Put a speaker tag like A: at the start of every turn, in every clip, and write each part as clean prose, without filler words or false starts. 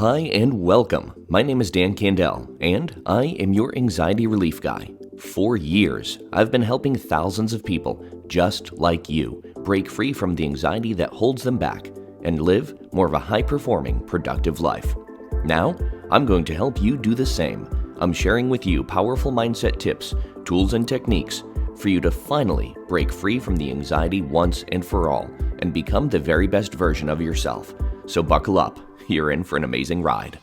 A: Hi and welcome. My name is Dan Candell, and I am your anxiety relief guy. For years, I've been helping thousands of people, just like you, break free from the anxiety that holds them back and live more of a high-performing, productive life. Now, I'm going to help you do the same. I'm sharing with you powerful mindset tips, tools, and techniques for you to finally break free from the anxiety once and for all and become the very best version of yourself. So buckle up. You're in for an amazing ride.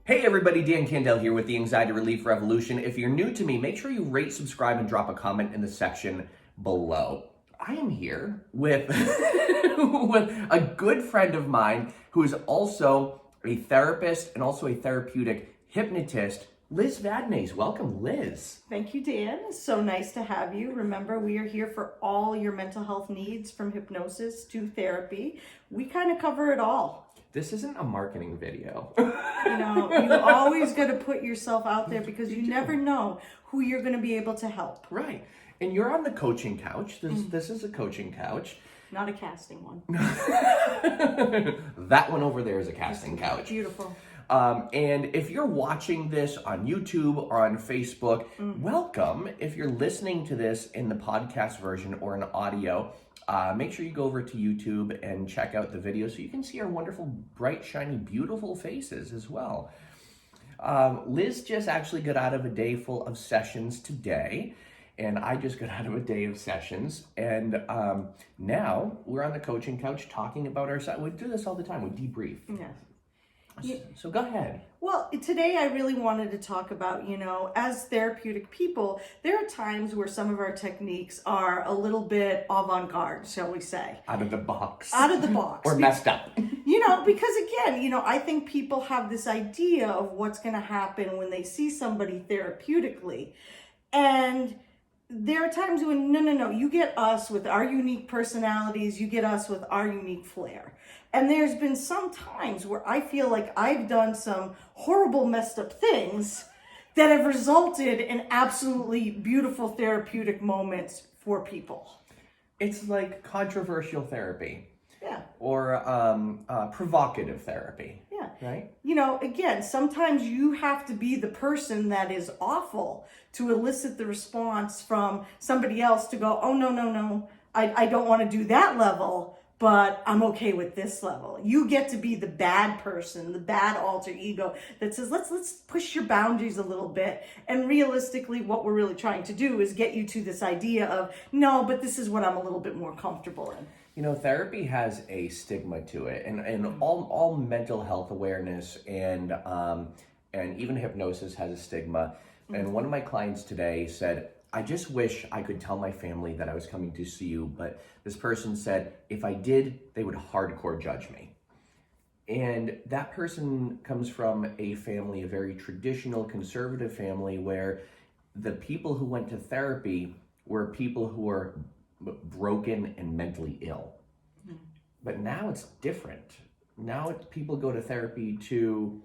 A: Hey everybody, Dan Candell here with the Anxiety Relief Revolution. If you're new to me, make sure you rate, subscribe, and drop a comment in the section below. I am here with, with a good friend of mine who is also a therapist and also a therapeutic hypnotist, Liz Vadnais. Welcome, Liz.
B: Thank you, Dan. It's so nice to have you. Remember, we are here for all your mental health needs, from hypnosis to therapy. We kind of cover it all.
A: This isn't a marketing video.
B: You always got to put yourself out there because you never know who you're going to be able to help.
A: Right. And you're on the coaching couch. This is a coaching couch.
B: Not a casting one.
A: That one over there is a casting couch.
B: Beautiful.
A: And if you're watching this on YouTube or on Facebook, welcome. If you're listening to this in the podcast version or in audio, make sure you go over to YouTube and check out the video so you can see our wonderful, bright, shiny, beautiful faces as well. Liz just actually got out of a day full of sessions today, and I just got out of a day of sessions, and now we're on the coaching couch talking about our... We do this all the time. We debrief.
B: Yes.
A: So go ahead.
B: Well, today I really wanted to talk about, as therapeutic people, there are times where some of our techniques are a little bit avant-garde, shall we say.
A: Out of the box.
B: Out of the box.
A: Or messed up.
B: Because again, I think people have this idea of what's going to happen when they see somebody therapeutically. And there are times when, no, you get us with our unique personalities, you get us with our unique flair. And there's been some times where I feel like I've done some horrible, messed up things that have resulted in absolutely beautiful therapeutic moments for people.
A: It's like controversial therapy.
B: Yeah.
A: Or provocative therapy.
B: Yeah.
A: Right?
B: Again, sometimes you have to be the person that is awful to elicit the response from somebody else to go, oh, no, I don't want to do that level, but I'm okay with this level. You get to be the bad person, the bad alter ego that says, let's push your boundaries a little bit. And realistically, what we're really trying to do is get you to this idea of, no, but this is what I'm a little bit more comfortable in.
A: Therapy has a stigma to it, and all mental health awareness and even hypnosis has a stigma. And one of my clients today said, I just wish I could tell my family that I was coming to see you, but this person said, if I did, they would hardcore judge me. And that person comes from a family, a very traditional, conservative family, where the people who went to therapy were people who were broken and mentally ill. But now it's different. Now people go to therapy to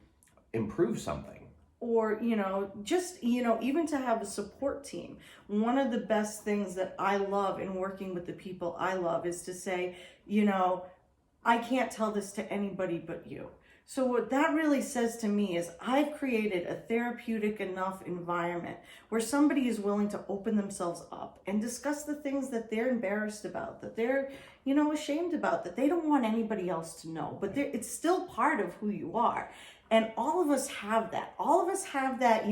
A: improve something.
B: Or, even to have a support team. One of the best things that I love in working with the people I love is to say, I can't tell this to anybody but you. So what that really says to me is I've created a therapeutic enough environment where somebody is willing to open themselves up and discuss the things that they're embarrassed about, that they're, ashamed about, that they don't want anybody else to know, but it's still part of who you are. And all of us have that. All of us have that,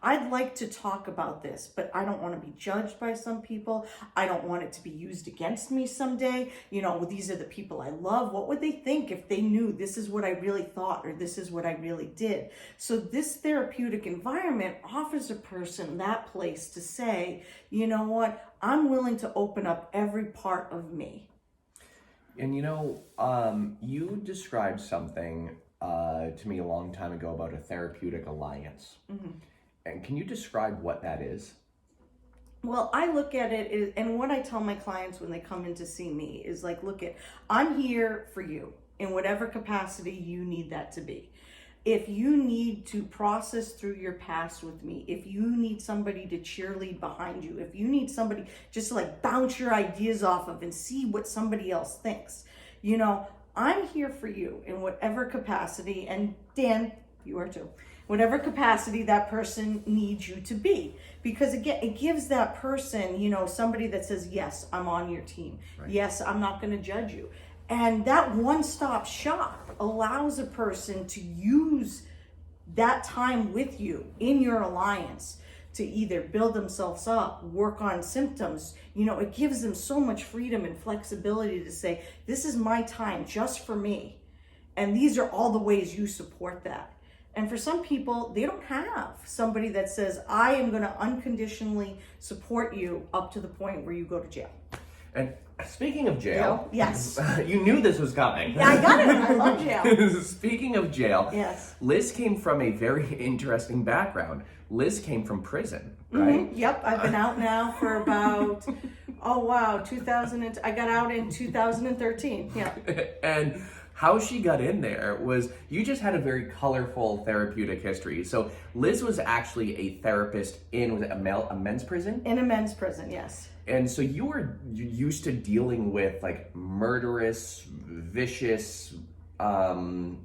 B: I'd like to talk about this, but I don't want to be judged by some people. I don't want it to be used against me someday. These are the people I love. What would they think if they knew this is what I really thought or this is what I really did? So this therapeutic environment offers a person that place to say, you know what, I'm willing to open up every part of me.
A: And you described something to me a long time ago about a therapeutic alliance. And can you describe what that is?
B: Well, I look at it, and what I tell my clients when they come in to see me is like, I'm here for you in whatever capacity you need that to be. If you need to process through your past with me, if you need somebody to cheerlead behind you, if you need somebody just to like bounce your ideas off of and see what somebody else thinks, you know, I'm here for you in whatever capacity, and Dan, you are too, whatever capacity that person needs you to be. Because again, it gives that person, you know, somebody that says, yes, I'm on your team. Right. Yes, I'm not going to judge you. And that one-stop shop allows a person to use that time with you in your alliance to either build themselves up, work on symptoms. You know, it gives them so much freedom and flexibility to say, this is my time just for me. And these are all the ways you support that. And for some people, they don't have somebody that says, I am going to unconditionally support you up to the point where you go to jail.
A: And speaking of jail,
B: yes,
A: you knew this was coming.
B: Yeah, I got it. I love jail.
A: Speaking of jail,
B: yes,
A: Liz came from a very interesting background. Liz came from prison, right?
B: Mm-hmm. Yep, I've been out now for about 2000. I got out in 2013. Yeah,
A: and how she got in there was, you just had a very colorful therapeutic history. So Liz was actually a therapist in, was it a men's prison?
B: In a men's prison, yes.
A: And so you were used to dealing with like murderous, vicious problems.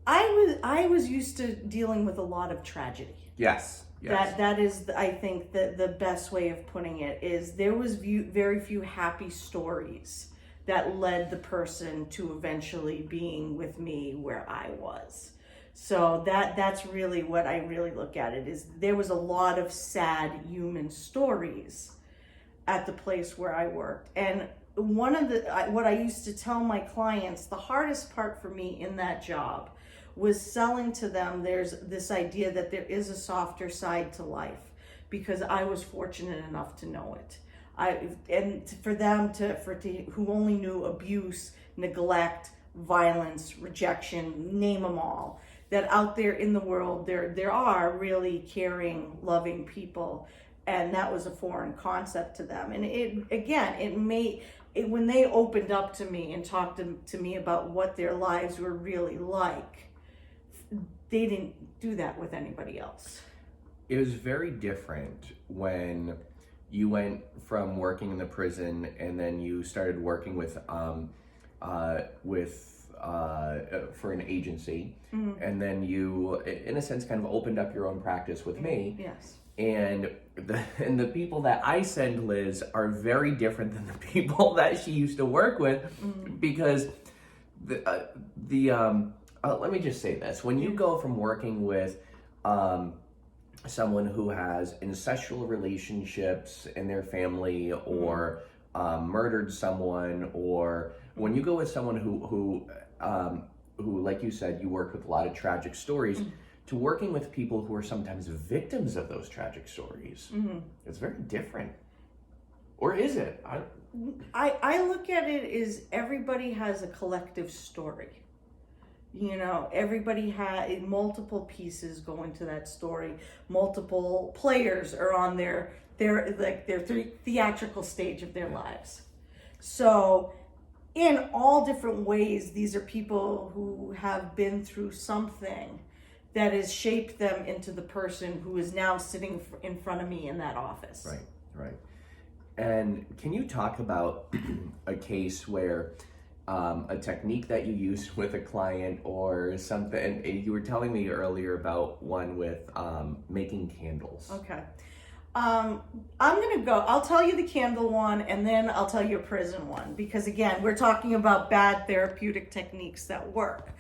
B: I was used to dealing with a lot of tragedy.
A: Yes. Yes.
B: That is, I think, the best way of putting it is there was very few happy stories that led the person to eventually being with me where I was. So that's really what I really look at it, is there was a lot of sad human stories at the place where I worked. And one of what I used to tell my clients, the hardest part for me in that job was selling to them there's this idea that there is a softer side to life, because I was fortunate enough to know it. And for them who only knew abuse, neglect, violence, rejection, name them all, that out there in the world there are really caring, loving people, and that was a foreign concept to them. And when they opened up to me and talked to me about what their lives were really like, they didn't do that with anybody else.
A: It was very different when you went from working in the prison and then you started working with for an agency, mm-hmm. and then you, in a sense, kind of opened up your own practice with me.
B: Yes.
A: And the people that I send Liz are very different than the people that she used to work with, mm-hmm. because let me just say this: when you go from working with someone who has incestual relationships in their family, or murdered someone, or when you go with someone who, like you said, you work with a lot of tragic stories, mm-hmm. to working with people who are sometimes victims of those tragic stories, mm-hmm. it's very different. Or is it?
B: I look at it as everybody has a collective story. You know, everybody had multiple pieces going to that story. Multiple players are on their theatrical stage of their lives. So in all different ways, these are people who have been through something that has shaped them into the person who is now sitting in front of me in that office.
A: Right. And can you talk about a case where a technique that you used with a client or something? And you were telling me earlier about one with making candles.
B: Okay. I'll tell you the candle one, and then I'll tell you a prison one, because again, we're talking about bad therapeutic techniques that work.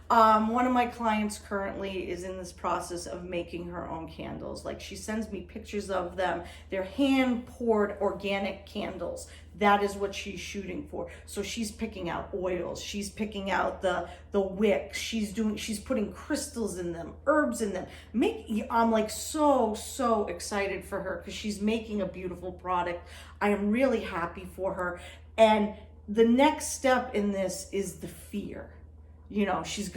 B: One of my clients currently is in this process of making her own candles. Like, she sends me pictures of them. They're hand poured organic candles. That is what she's shooting for. So she's picking out oils. She's picking out the wicks. She's putting crystals in them, herbs in them. I'm like so excited for her, because she's making a beautiful product. I am really happy for her. And the next step in this is the fear. You know, she's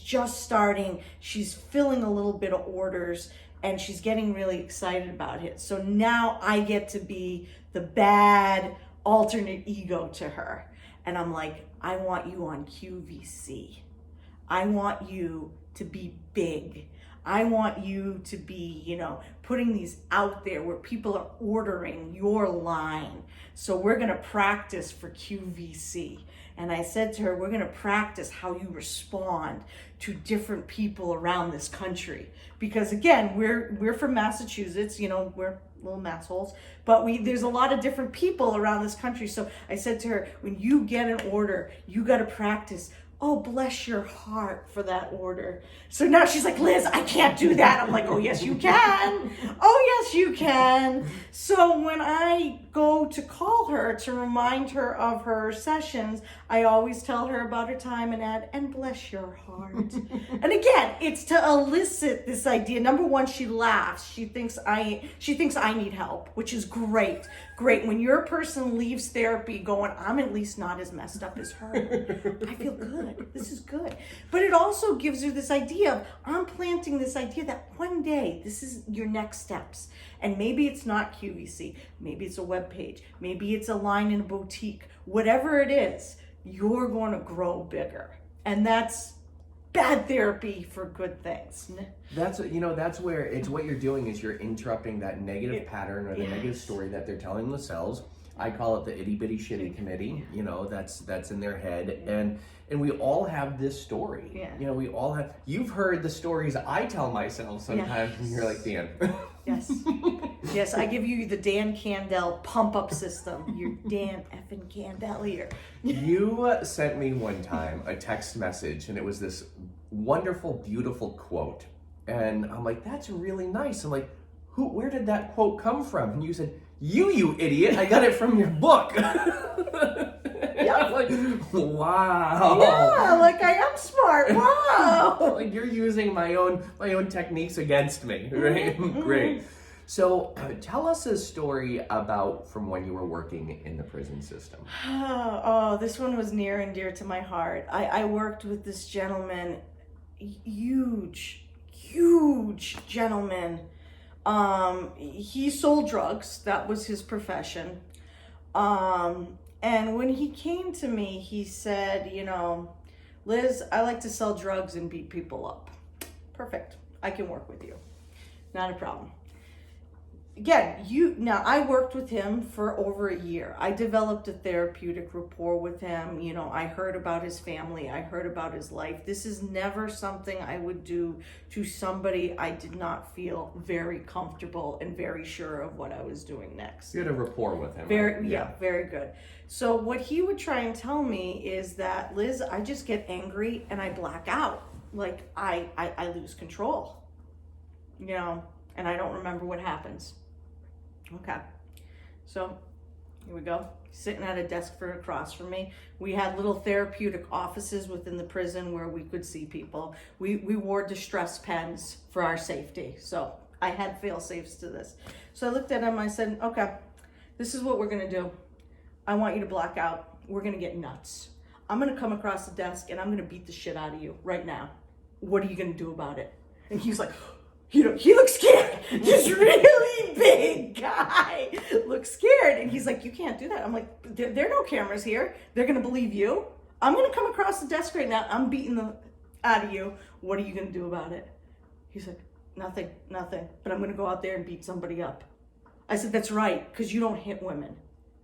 B: just starting, she's filling a little bit of orders, and she's getting really excited about it. So now I get to be the bad alternate ego to her. And I'm like, I want you on QVC. I want you to be big. I want you to be, putting these out there where people are ordering your line. So we're going to practice for QVC. And I said to her, we're going to practice how you respond to different people around this country. Because again, we're from Massachusetts, we're little massholes, but there's a lot of different people around this country. So I said to her, when you get an order, you got to practice, oh, bless your heart for that order. So now she's like, Liz, I can't do that. I'm like, oh, yes, you can. Oh, yes, you can. So when I go to call her to remind her of her sessions, I always tell her about her time and add, and bless your heart. And again, it's to elicit this idea. Number one, she laughs. She thinks I need help, which is great. Great. When your person leaves therapy going, I'm at least not as messed up as her. I feel good. This is good. But it also gives her this idea of, I'm planting this idea that one day this is your next steps. And maybe it's not QVC. Maybe it's a web page. Maybe it's a line in a boutique. Whatever it is, you're going to grow bigger. And that's bad therapy for good things.
A: That's where it's what you're doing is you're interrupting that negative pattern or the negative story that they're telling themselves. I call it the itty bitty shitty committee. That's in their head, and we all have this story.
B: Yeah.
A: We all have. You've heard the stories I tell myself sometimes, and you're like, Dan.
B: Yes. Yes, I give you the Dan Candell pump up system. You're Dan effing Candell here.
A: You sent me one time a text message, and it was this wonderful, beautiful quote, and I'm like, that's really nice. I'm like, where did that quote come from? And you said, you idiot, I got it from your book.
B: Yeah.
A: Like, wow.
B: Yeah, like I am smart. Wow.
A: Like you're using my own techniques against me, right?
B: Mm-hmm.
A: Great. So tell us a story about from when you were working in the prison system.
B: Oh, this one was near and dear to my heart. I worked with this gentleman, huge gentleman. He sold drugs. That was his profession. And when he came to me, he said, Liz, I like to sell drugs and beat people up. Perfect. I can work with you. Not a problem. Again, I worked with him for over a year. I developed a therapeutic rapport with him. I heard about his family. I heard about his life. This is never something I would do to somebody I did not feel very comfortable and very sure of what I was doing next.
A: You had a rapport with him.
B: Very,
A: right?
B: yeah, very good. So what he would try and tell me is that, Liz, I just get angry and I black out. Like I lose control, and I don't remember what happens. Okay, so here we go. Sitting at a desk across from me. We had little therapeutic offices within the prison where we could see people. We wore distress pens for our safety. So I had fail safes to this. So I looked at him, I said, okay, this is what we're gonna do. I want you to black out. We're gonna get nuts. I'm gonna come across the desk and I'm gonna beat the shit out of you right now. What are you gonna do about it? And he's like, he looks scared. This really big guy looks scared. And he's like, you can't do that. I'm like, there are no cameras here. They're going to believe you. I'm going to come across the desk right now. I'm beating the out of you. What are you going to do about it? He's like, nothing. But I'm going to go out there and beat somebody up. I said, that's right, because you don't hit women.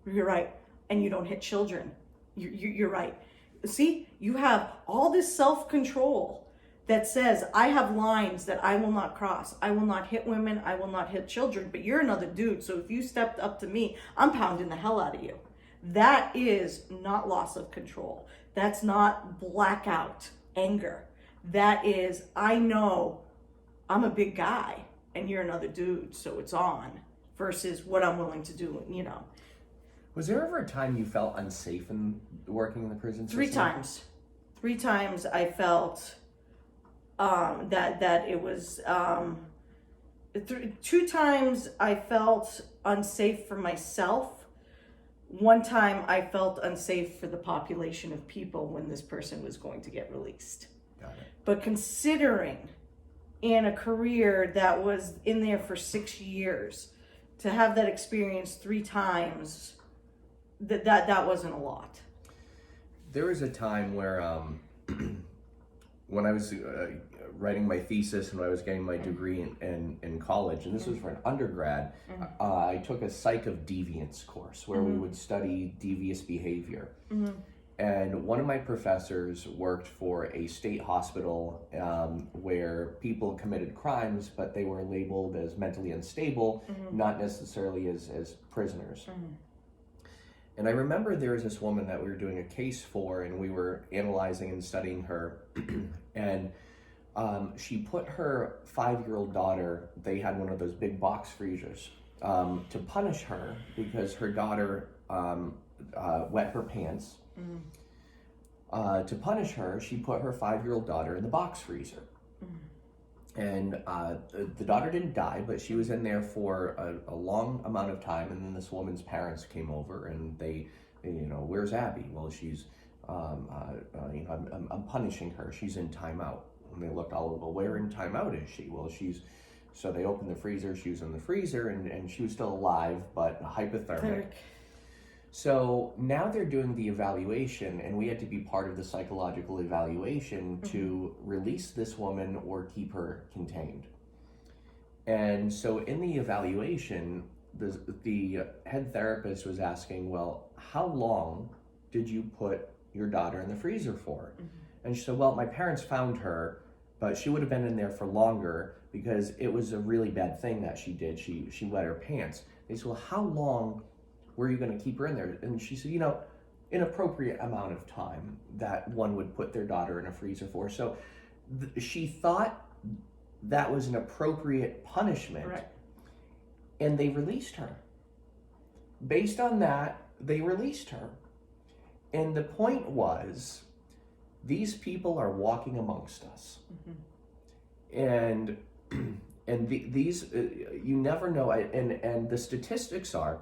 B: You're right. And you don't hit children. You're right. See, you have all this self-control that says, I have lines that I will not cross. I will not hit women. I will not hit children. But you're another dude. So if you stepped up to me, I'm pounding the hell out of you. That is not loss of control. That's not blackout anger. That is, I know I'm a big guy and you're another dude, so it's on, versus what I'm willing to do,
A: Was there ever a time you felt unsafe in working in the prison system?
B: 3 times. 3 times I felt that it was 2 times I felt unsafe for myself. 1 time I felt unsafe for the population of people when this person was going to get released.
A: Got it.
B: But considering in a career that was in there for 6 years, to have that experience 3 times, that wasn't a lot.
A: there was a time where when I was writing my thesis and when I was getting my degree in college, and this was for an undergrad, I took a Psych of Deviance course where we would study devious behavior. And one of my professors worked for a state hospital where people committed crimes, but they were labeled as mentally unstable, not necessarily as prisoners. And I remember there was this woman that we were doing a case for, and we were analyzing and studying her. And she put her 5-year-old daughter, they had one of those big box freezers, to punish her because her daughter wet her pants. To punish her, she put her 5-year-old daughter in the box freezer. And the daughter didn't die, but she was in there for a long amount of time. And then this woman's parents came over, and they where's Abby? Well, she's, I'm punishing her. She's in timeout. And they looked all over, well, where in timeout is she? Well, so they opened the freezer. She was in the freezer, and she was still alive, but hypothermic. So now they're doing the evaluation, and we had to be part of the psychological evaluation to release this woman or keep her contained. And so in the evaluation, the head therapist was asking, well, how long did you put your daughter in the freezer for? And she said, well, my parents found her, but she would have been in there for longer because it was a really bad thing that she did. She wet her pants. They said, well, how long were you going to keep her in there? And she said, an appropriate amount of time that one would put their daughter in a freezer for. So she thought that was an appropriate punishment. Right. And they released her. Based on that, they released her. And the point was, these people are walking amongst us. And these, you never know, and the statistics are,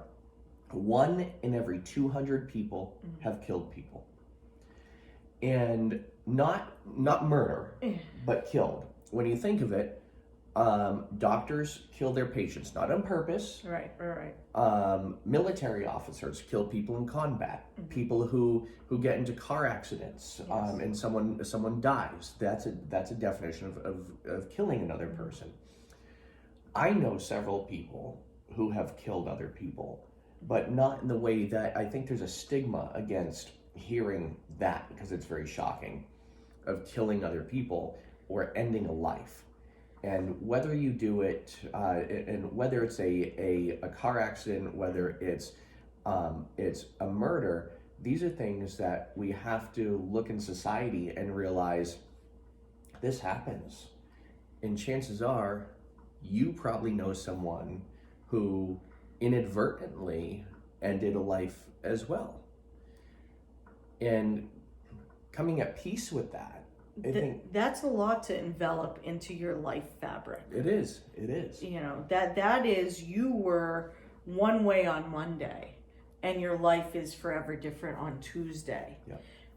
A: 1 in every 200 people have killed people. And not murder, but killed. When you think of it, doctors kill their patients, not on purpose.
B: Right.
A: Military officers kill people in combat. People who get into car accidents, and someone dies. That's a definition of killing another person. I know several people who have killed other people, but not in the way that I think there's a stigma against hearing that, because it's very shocking, of killing other people or ending a life. And whether you do it, and whether it's a car accident, whether it's a murder, these are things that we have to look in society and realize this happens. And chances are, you probably know someone who inadvertently ended a life as well. And coming at peace with that, I think
B: that's a lot to envelop into your life fabric.
A: It is.
B: That is, you were one way on Monday and your life is forever different on Tuesday.
A: Yeah.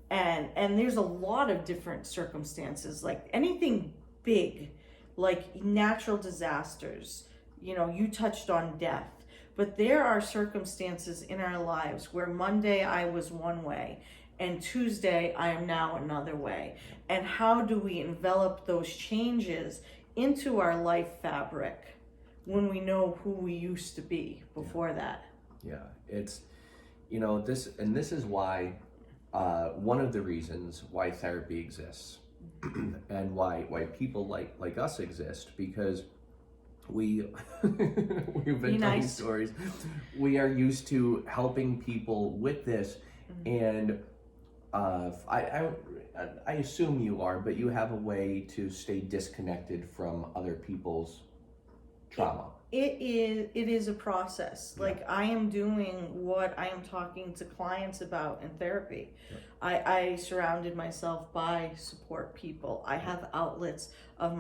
B: And there's a lot of different circumstances, like anything big, like natural disasters, you touched on death. But there are circumstances in our lives where Monday I was one way and Tuesday I am now another way. And how do we envelop those changes into our life fabric when we know who we used to be before that?
A: Yeah, it's, this is why, one of the reasons why therapy exists and why people like us exist, because we've been telling stories. We are used to helping people with this, and I assume you are, but you have a way to stay disconnected from other people's trauma.
B: It is a process. Yeah. Like, I am doing what I am talking to clients about in therapy. Yeah. I surrounded myself by support people. I have outlets of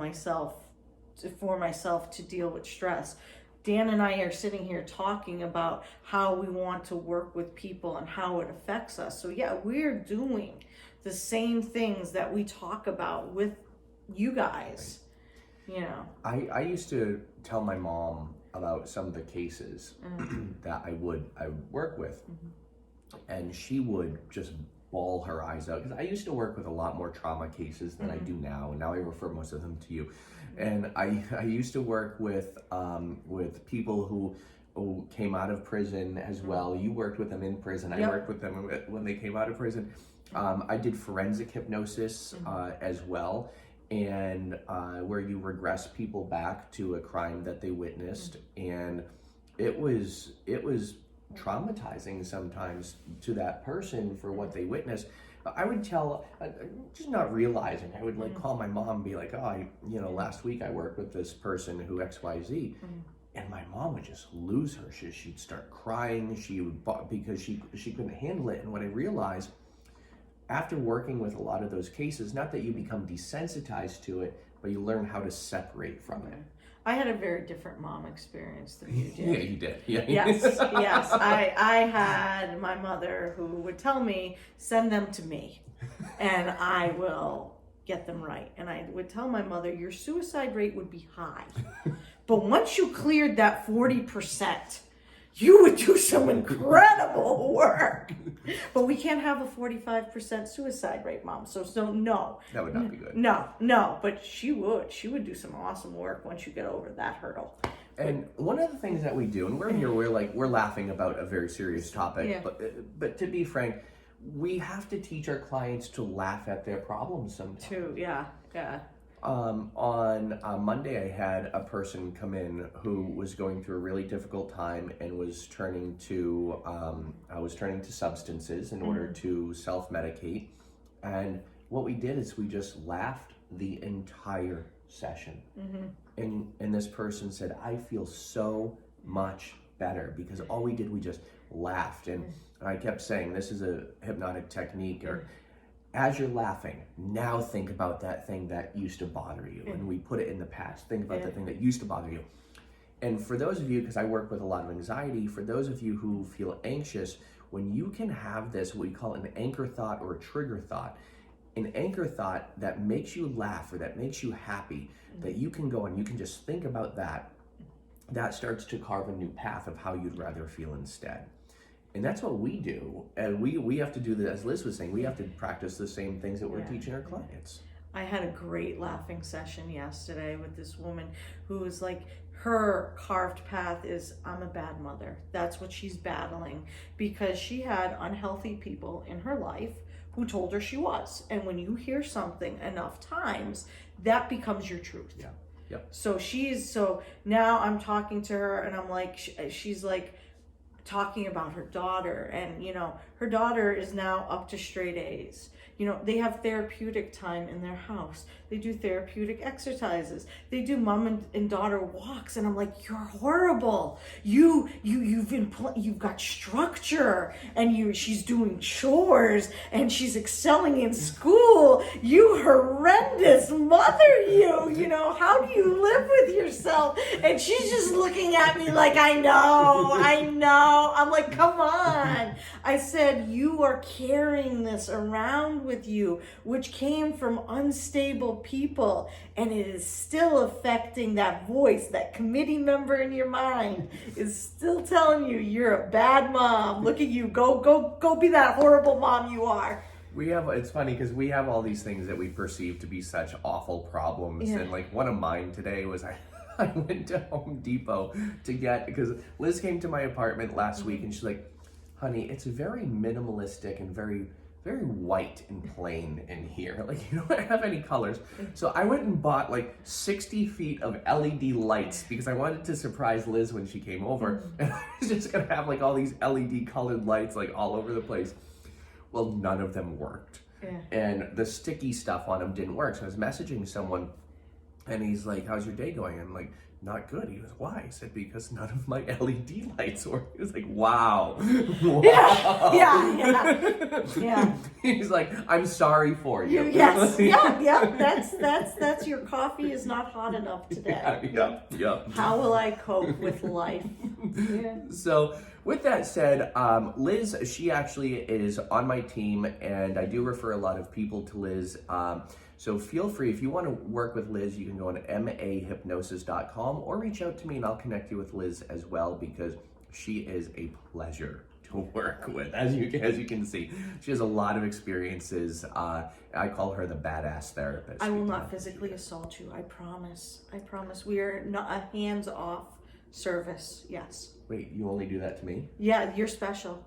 B: for myself to deal with stress. Dan and I are sitting here talking about how we want to work with people and how it affects us. So yeah, we're doing the same things that we talk about with you guys.
A: I used to tell my mom about some of the cases that I would work with, and she would just bawl her eyes out, because I used to work with a lot more trauma cases than I do now, and now I refer most of them to you. And I used to work with people who came out of prison as well. You worked with them in prison. I worked with them when they came out of prison. I did forensic hypnosis as well, and where you regress people back to a crime that they witnessed, and it was traumatizing sometimes to that person for what they witnessed. I would tell, just not realizing, I would like call my mom and be like, oh, last week I worked with this person who XYZ. And my mom would just lose her. She'd start crying. She would, because she couldn't handle it. And what I realized after working with a lot of those cases, not that you become desensitized to it, but you learn how to separate from it.
B: I had a very different mom experience than you did.
A: Yeah, you did. Yeah.
B: Yes. I had my mother who would tell me, send them to me, and I will get them right. And I would tell my mother, your suicide rate would be high. But once you cleared that 40%, you would do some incredible work. But we can't have a 45% suicide rate, Mom. So no.
A: That would not be good.
B: No. But she would do some awesome work once you get over that hurdle.
A: And one of the things that we do, and we're laughing about a very serious topic, but to be frank, we have to teach our clients to laugh at their problems sometimes.
B: Too, yeah.
A: On Monday, I had a person come in who was going through a really difficult time and was turning to substances in order to self-medicate. And what we did is we just laughed the entire session. And this person said, I feel so much better, because all we did, we just laughed. And I kept saying, this is a hypnotic technique, or as you're laughing, now think about that thing that used to bother you. And we put it in the past. Think about the thing that used to bother you. And for those of you, because I work with a lot of anxiety, for those of you who feel anxious, when you can have this, what we call an anchor thought or a trigger thought, an anchor thought that makes you laugh or that makes you happy, that you can go and you can just think about that starts to carve a new path of how you'd rather feel instead. And that's what we do. And we have to do that, as Liz was saying, we have to practice the same things that we're teaching our clients.
B: I had a great laughing session yesterday with this woman who was like, her carved path is, I'm a bad mother. That's what she's battling, because she had unhealthy people in her life who told her she was. And when you hear something enough times, that becomes your truth.
A: Yeah. Yep.
B: So now I'm talking to her, and I'm like, she's like, talking about her daughter, and her daughter is now up to straight A's. They have therapeutic time in their house. They do therapeutic exercises. They do mom and daughter walks, and I'm like, you're horrible. You've got structure, and she's doing chores, and she's excelling in school. You horrendous mother, you know, how do you live with yourself? And she's just looking at me like, I know. I'm like, come on. I said, you are carrying this around with you, which came from unstable people, and it is still affecting that voice. That committee member in your mind is still telling you you're a bad mom. Look at you. Go be that horrible mom you are.
A: It's funny because we have all these things that we perceive to be such awful problems. And like one of mine today was I went to Home Depot because Liz came to my apartment last week, and she's like, honey, it's very minimalistic and very, very white and plain in here. Like, you don't have any colors. So I went and bought like 60 feet of LED lights because I wanted to surprise Liz when she came over. And I was just gonna have like all these LED colored lights like all over the place. Well, none of them worked. Yeah. And the sticky stuff on them didn't work. So I was messaging someone, and he's like, how's your day going? I'm like, not good. He goes, why? I said, because none of my LED lights work. He was like, wow.
B: Yeah.
A: He's like, I'm sorry for you.
B: Yes. Yeah. That's your coffee is not hot enough today.
A: Yeah.
B: How will I cope with life? Yeah.
A: So with that said, Liz, she actually is on my team, and I do refer a lot of people to Liz. So feel free, if you want to work with Liz, you can go on mahypnosis.com or reach out to me and I'll connect you with Liz as well, because she is a pleasure to work with. As you can see, she has a lot of experiences. I call her the badass therapist.
B: I will not physically assault you. I promise. I promise. We are not a hands-off service. Yes.
A: Wait, you only do that to me?
B: Yeah, you're special.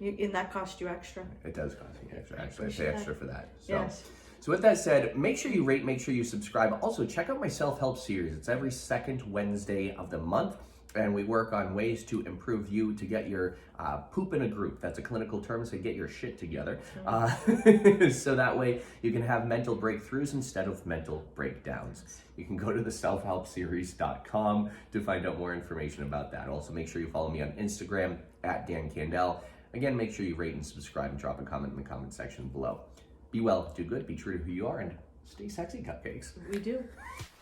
B: And that cost you extra.
A: It does cost me extra. Actually, I pay extra for that. So.
B: Yes.
A: So with that said, make sure you rate, make sure you subscribe. Also, check out my self-help series. It's every second Wednesday of the month, and we work on ways to improve you to get your poop in a group. That's a clinical term, so get your shit together. So that way you can have mental breakthroughs instead of mental breakdowns. You can go to the selfhelpseries.com to find out more information about that. Also, make sure you follow me on Instagram at Dan Candell. Again, make sure you rate and subscribe and drop a comment in the comment section below. Be well, do good, be true to who you are, and stay sexy, cupcakes.
B: We do.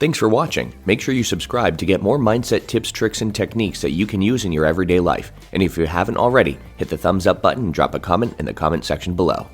A: Thanks for watching. Make sure you subscribe to get more mindset tips, tricks, and techniques that you can use in your everyday life. And if you haven't already, hit the thumbs up button and drop a comment in the comment section below.